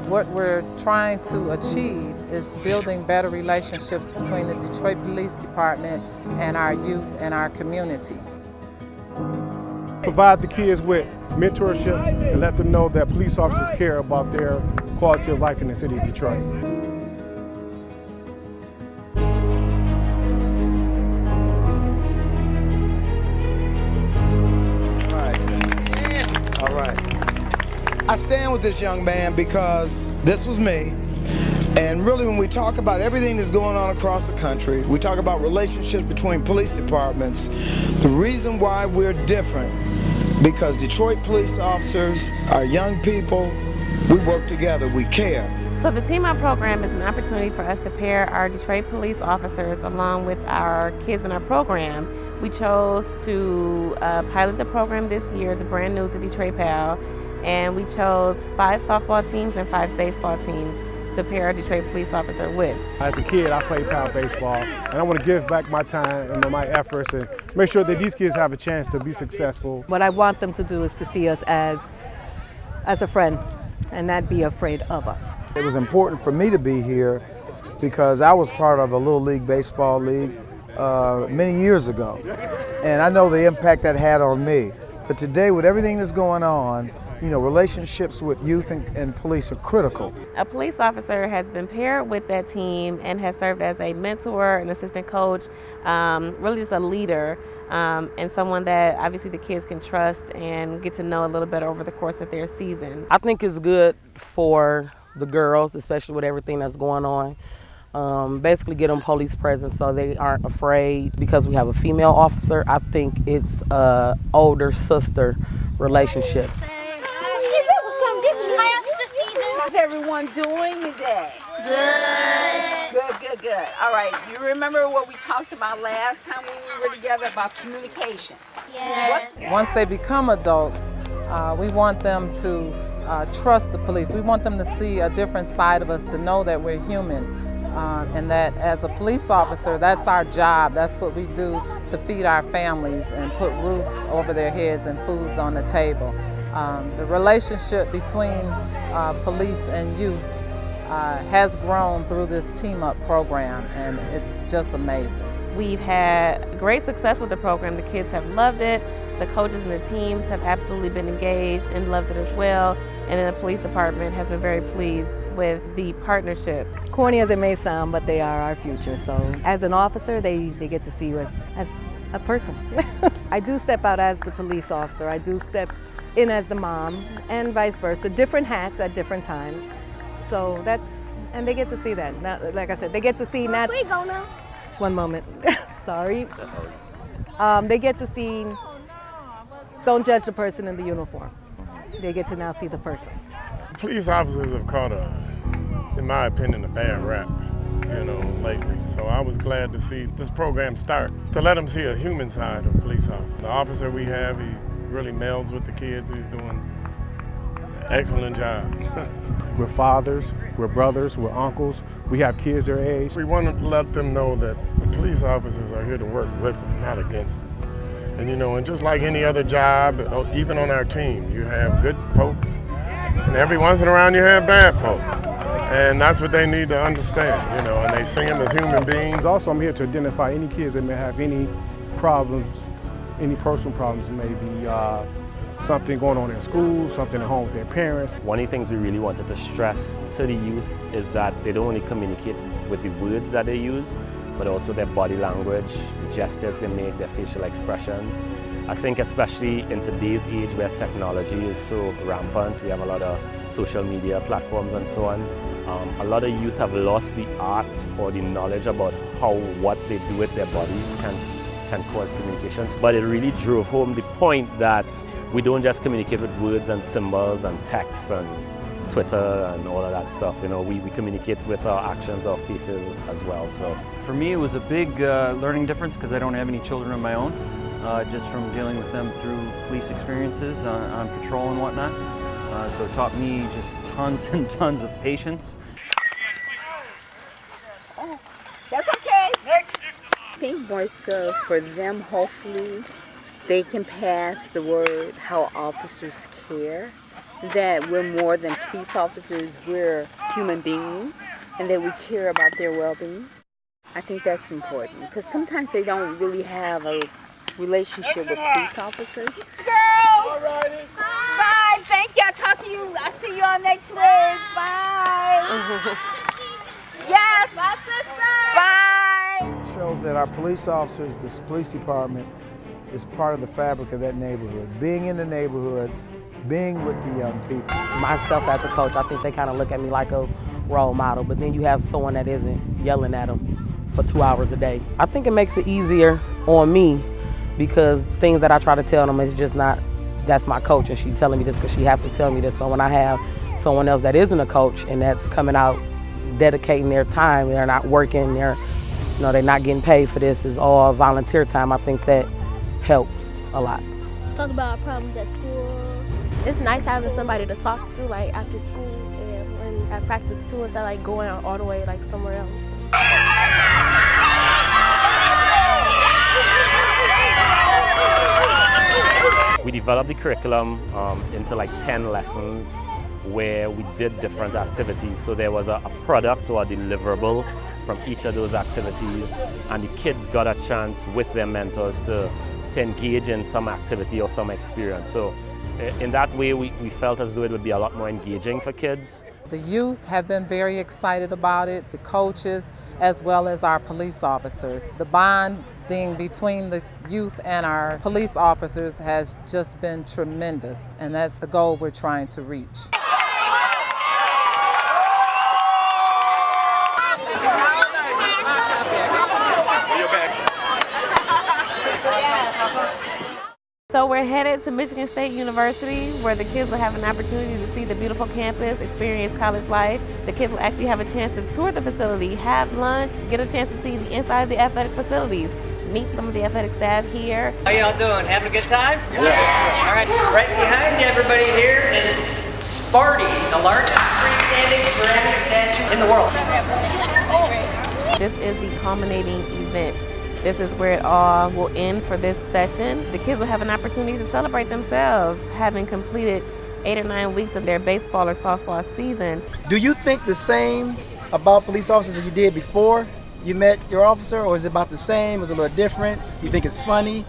What we're trying to achieve is building better relationships between the Detroit Police Department and our youth and our community. Provide the kids with mentorship and let them know that police officers care about their quality of life in the city of Detroit. All right. I stand with this young man because this was me. And really, when we talk about everything that's going on across the country, we talk about relationships between police departments. The reason why we're different, because Detroit police officers are young people, we work together, we care. So the Team Up program is an opportunity for us to pair our Detroit police officers along with our kids in our program. We chose to pilot the program this year. It's brand new to Detroit PAL, and we chose 5 softball teams and 5 baseball teams to pair our Detroit police officer with. As a kid, I played PAL baseball, and I want to give back my time and my efforts and make sure that these kids have a chance to be successful. What I want them to do is to see us as a friend and not be afraid of us. It was important for me to be here because I was part of a Little League Baseball League many years ago. And I know the impact that had on me. But today, with everything that's going on, you know, relationships with youth and police are critical. A police officer has been paired with that team and has served as a mentor, an assistant coach, really just a leader, and someone that obviously the kids can trust and get to know a little bit over the course of their season. I think it's good for the girls, especially with everything that's going on. Basically get them police presence so they aren't afraid. Because we have a female officer, I think it's an older sister relationship. How's everyone doing today? Good. All right, you remember what we talked about last time when we were together about communication? Yes. Once they become adults, we want them to trust the police. We want them to see a different side of us, to know that we're human. And that as a police officer, that's our job. That's what we do to feed our families and put roofs over their heads and foods on the table. The relationship between police and youth has grown through this Team Up program, and it's just amazing. We've had great success with the program. The kids have loved it. The coaches and the teams have absolutely been engaged and loved it as well. And then the police department has been very pleased with the partnership. Corny as it may sound, but they are our future. So as an officer, they get to see you as a person. I do step out as the police officer. I do step in as the mom, and vice versa. Different hats at different times. So and they get to see that. Now, like I said, they get to see not. Where you go now? One moment. Sorry. They get to see. Don't judge the person in the uniform. They get to now see the person. Police officers have caught in my opinion, a bad rap, lately. So I was glad to see this program start, to let them see a human side of police officers. The officer we have, he really melds with the kids. He's doing an excellent job. We're fathers, we're brothers, we're uncles. We have kids their age. We want to let them know that the police officers are here to work with them, not against them. And just like any other job, even on our team, you have good folks, and every once in a while you have bad folks. And that's what they need to understand, and they see them as human beings. Also, I'm here to identify any kids that may have any problems, any personal problems, maybe something going on in school, something at home with their parents. One of the things we really wanted to stress to the youth is that they don't only communicate with the words that they use, but also their body language, the gestures they make, their facial expressions. I think especially in today's age where technology is so rampant, we have a lot of social media platforms and so on, a lot of youth have lost the art or the knowledge about what they do with their bodies can cause communications. But it really drove home the point that we don't just communicate with words and symbols and texts and Twitter and all of that stuff. We communicate with our actions, our faces as well. So for me, it was a big learning difference because I don't have any children of my own. Just from dealing with them through police experiences on patrol and whatnot. So it taught me just tons and tons of patience. Oh, that's okay. Next. I think more so for them, hopefully, they can pass the word how officers care, that we're more than police officers, we're human beings, and that we care about their well-being. I think that's important because sometimes they don't really have a relationship with police officers. Girls! Bye! Thank you. I'll talk to you. I'll see you all next week. Bye! Yes! My sister! Bye! It shows that our police officers, this police department, is part of the fabric of that neighborhood. Being in the neighborhood, being with the young people. Myself as a coach, I think they kind of look at me like a role model, but then you have someone that isn't yelling at them for 2 hours a day. I think it makes it easier on me because things that I try to tell them is just not, that's my coach and she's telling me this because she has to tell me this. So when I have someone else that isn't a coach and that's coming out dedicating their time, they're not working, they're not getting paid for this, it's all volunteer time, I think that helps a lot. Talk about our problems at school. It's nice having somebody to talk to like after school and when at practice too, instead of like going all the way like somewhere else. We developed the curriculum into like 10 lessons where we did different activities. So there was a product or a deliverable from each of those activities, and the kids got a chance with their mentors to engage in some activity or some experience. So in that way, we felt as though it would be a lot more engaging for kids. The youth have been very excited about it, the coaches, as well as our police officers. The bonding between the youth and our police officers has just been tremendous, and that's the goal we're trying to reach. So we're headed to Michigan State University where the kids will have an opportunity to see the beautiful campus, experience college life. The kids will actually have a chance to tour the facility, have lunch, get a chance to see the inside of the athletic facilities, meet some of the athletic staff here. How y'all doing? Having a good time? Yeah. All right, right behind everybody here is Sparty, the largest freestanding ceramic statue in the world. This is the culminating event. This is where it all will end for this session. The kids will have an opportunity to celebrate themselves, having completed 8 or 9 weeks of their baseball or softball season. Do you think the same about police officers as you did before you met your officer, or is it about the same? Is it a little different? You think it's funny?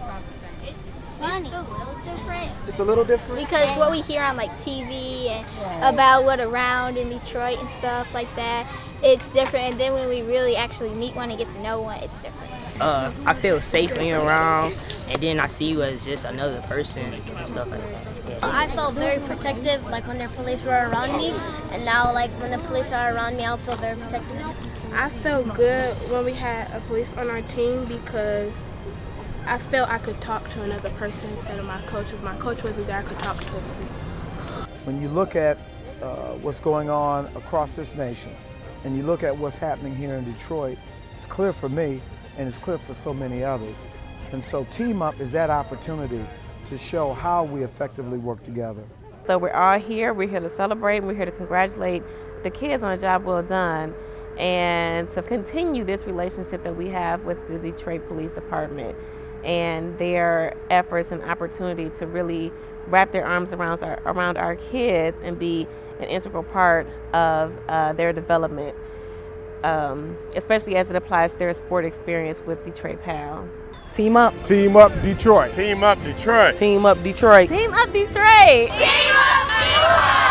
It's funny. It's a little different. It's a little different? Because what we hear on like TV and about what around in Detroit and stuff like that, it's different. And then when we really actually meet one and get to know one, it's different. I feel safe when you're around, and then I see you as just another person and stuff like that. Yeah. I felt very protective, like when the police were around me, and now like when the police are around me, I'll feel very protective. I felt good when we had a police on our team because I felt I could talk to another person instead of my coach. If my coach wasn't there, I could talk to the police. When you look at what's going on across this nation, and you look at what's happening here in Detroit, it's clear for me, and it's clear for so many others. And so Team Up is that opportunity to show how we effectively work together. So we're all here, we're here to celebrate, we're here to congratulate the kids on a job well done, and to continue this relationship that we have with the Detroit Police Department and their efforts and opportunity to really wrap their arms around our kids and be an integral part of their development. Especially as it applies to their sport experience with Detroit PAL. Team up. Team up Detroit. Team up Detroit. Team up Detroit. Team up Detroit. Team up!